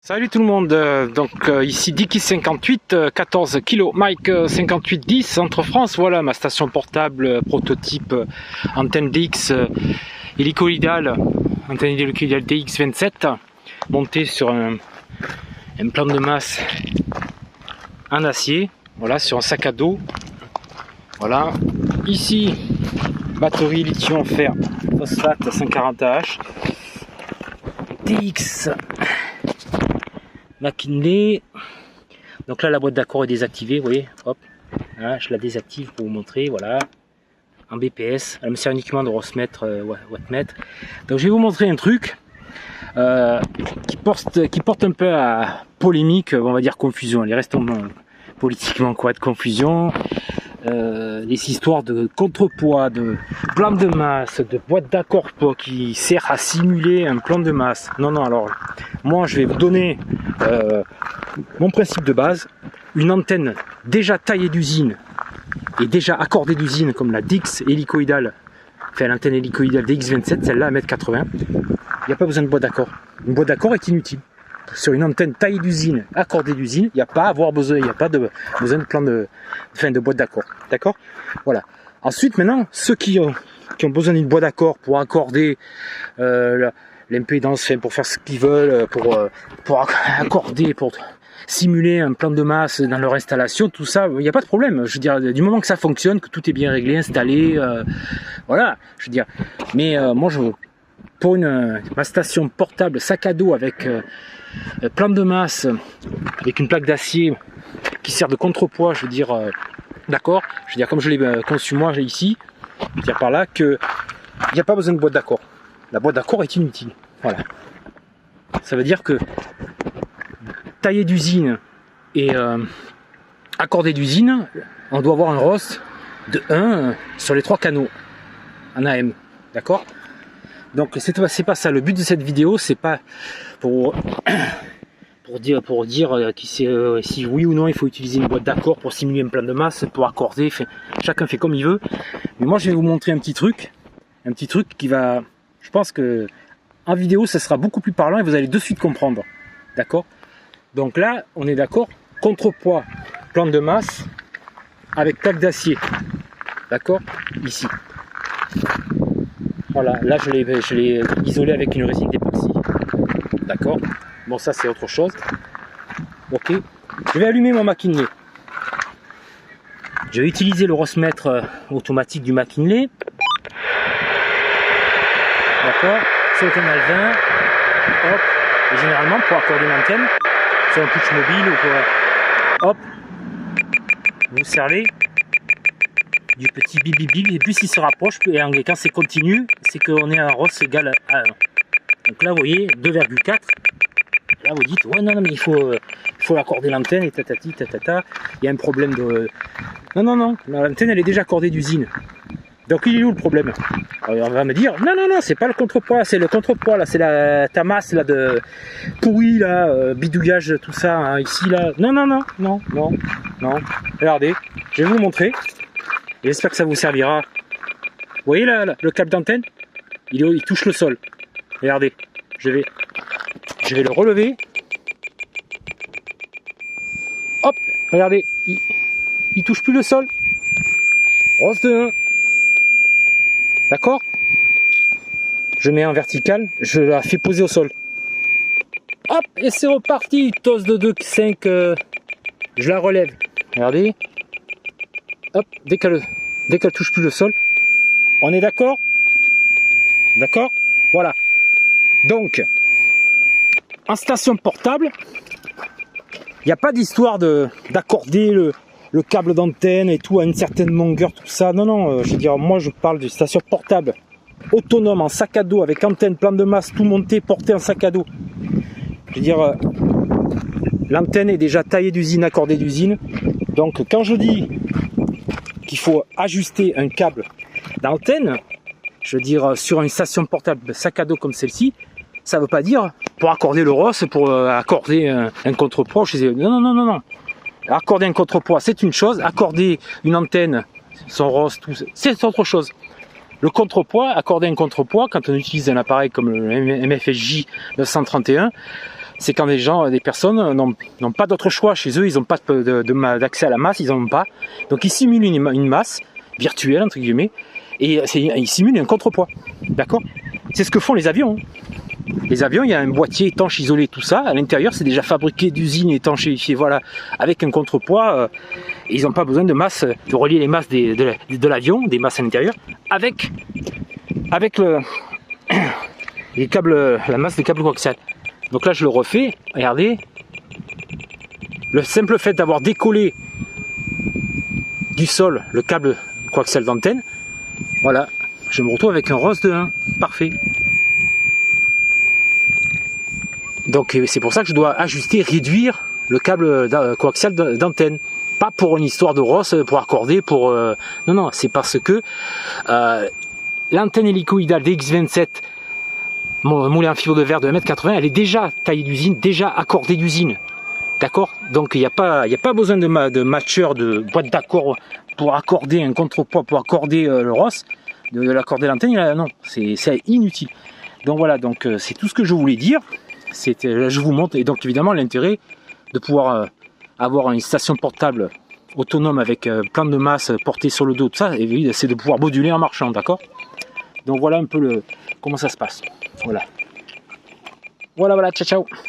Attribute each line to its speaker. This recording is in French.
Speaker 1: Salut tout le monde, ici Dickie58, 14 kg, Mike 5810, Centre France. Voilà ma station portable prototype antenne DX hélicoïdale, antenne hélicoïdale DX27, montée sur un plan de masse en acier, voilà, sur un sac à dos. Voilà, ici batterie lithium fer phosphate 140Ah, DX McKinley. Donc là la boîte d'accord est désactivée, vous voyez, hop, là, je la désactive pour vous montrer, voilà, en BPS, elle me sert uniquement de wattmètre. Donc je vais vous montrer un truc qui porte un peu à polémique, on va dire confusion, les restons politiquement quoi, de confusion, les histoires de contrepoids, de plan de masse, de boîte d'accord qui sert à simuler un plan de masse. Non, alors moi je vais vous donner mon principe de base, une antenne déjà taillée d'usine et déjà accordée d'usine comme la DX hélicoïdale, enfin l'antenne hélicoïdale DX27, celle-là à 1m80, il n'y a pas besoin de boîte d'accord. Une boîte d'accord est inutile. Sur une antenne taillée d'usine, accordée d'usine, il n'y a pas besoin de plan de boîte d'accord. D'accord? Voilà. Ensuite, maintenant, ceux qui ont besoin d'une boîte d'accord pour accorder l'impédance, pour faire ce qu'ils veulent, pour accorder, pour simuler un plan de masse dans leur installation, tout ça, il n'y a pas de problème. Je veux dire, du moment que ça fonctionne, que tout est bien réglé, installé, voilà. Je veux dire, mais moi, pour ma station portable sac à dos avec plan de masse, avec une plaque d'acier qui sert de contrepoids, je veux dire, d'accord, je veux dire comme je l'ai conçu moi ici, je veux dire par là que il n'y a pas besoin de boîte d'accord. La boîte d'accord est inutile. Voilà. Ça veut dire que taillé d'usine et accordé d'usine, on doit avoir un ROS de 1 sur les 3 canaux en AM. D'accord? Donc c'est pas ça. Le but de cette vidéo, c'est pas pour dire si oui ou non il faut utiliser une boîte d'accord pour simuler un plan de masse, pour accorder. Chacun fait comme il veut. Mais moi, je vais vous montrer un petit truc qui va, je pense que en vidéo, ça sera beaucoup plus parlant et vous allez de suite comprendre. D'accord? Donc là, on est d'accord. Contrepoids, plan de masse avec plaque d'acier. D'accord? Ici. Voilà, là je l'ai isolé avec une résine d'époxy. D'accord? Bon, ça c'est autre chose. Ok. Je vais allumer mon McKinley. Je vais utiliser le ROS-mètre automatique du McKinley. D'accord? C'est au canal 20. Hop. Et généralement pour accorder une antenne, sur un push mobile ou pour. Hop. Vous servez du petit bip bip bip, et plus il se rapproche, et quand c'est continu, c'est qu'on est à ROS égal à 1. Donc là vous voyez 2,4. Là vous dites ouais non mais il faut accorder l'antenne et tatati tatata, il y a un problème de. Non, l'antenne elle est déjà accordée d'usine. Donc il est où le problème? Alors, on va me dire non, c'est pas le contrepoids, c'est le contrepoids là, c'est ta masse là de pourri là, bidouillage, tout ça, hein, ici là. Non. Regardez, je vais vous montrer. J'espère que ça vous servira. Vous voyez là, le câble d'antenne, il touche le sol. Regardez, je vais le relever. Hop, regardez, il touche plus le sol. ROS de 1. D'accord? Je mets en vertical, je la fais poser au sol. Hop, et c'est reparti. TOS de 2,5, je la relève. Regardez. Hop, dès qu'elle touche plus le sol, on est d'accord? D'accord? Voilà. Donc, en station portable, il n'y a pas d'histoire d'accorder le câble d'antenne et tout à une certaine longueur, tout ça. Non, je veux dire, moi je parle de station portable autonome en sac à dos avec antenne, plan de masse, tout monté, porté en sac à dos. Je veux dire, l'antenne est déjà taillée d'usine, accordée d'usine. Donc quand je dis qu'il faut ajuster un câble d'antenne, je veux dire sur une station portable sac à dos comme celle-ci, ça ne veut pas dire pour accorder le ROS, pour accorder un contrepoids. Non. Accorder un contrepoids, c'est une chose. Accorder une antenne, son ROS, tout, c'est autre chose. Le contrepoids, accorder un contrepoids, quand on utilise un appareil comme le MFSJ 931, c'est quand des personnes n'ont pas d'autre choix chez eux, ils n'ont pas d'accès à la masse, ils n'en ont pas. Donc ils simulent une masse virtuelle, entre guillemets, et ils simulent un contrepoids. D'accord? C'est ce que font les avions. Les avions, il y a un boîtier étanche, isolé, tout ça. À l'intérieur, c'est déjà fabriqué d'usine, étanchéifié, voilà, avec un contrepoids. Et ils n'ont pas besoin de masse, de relier les masses de l'avion, des masses à l'intérieur, avec les câbles, la masse des câbles coaxiales. Donc là, je le refais. Regardez. Le simple fait d'avoir décollé du sol le câble coaxial d'antenne, voilà, je me retrouve avec un ROS de 1. Parfait. Donc c'est pour ça que je dois ajuster, réduire le câble coaxial d'antenne. Pas pour une histoire de ROS, pour accorder, pour... Non, non, c'est parce que l'antenne hélicoïdale DX27 moulée en fibre de verre de 1,80 m, elle est déjà taillée d'usine, déjà accordée d'usine. D'accord? Donc il n'y a pas besoin de matcheur, de boîte d'accord pour accorder un contrepoids, pour accorder le ROS, de l'accorder l'antenne, non, c'est inutile. Donc voilà, donc c'est tout ce que je voulais dire. Là, je vous montre, et donc évidemment l'intérêt de pouvoir avoir une station portable autonome avec plein de masse portée sur le dos, tout ça, c'est de pouvoir moduler en marchant, d'accord? Donc voilà un peu comment ça se passe. Voilà. Voilà, ciao, ciao.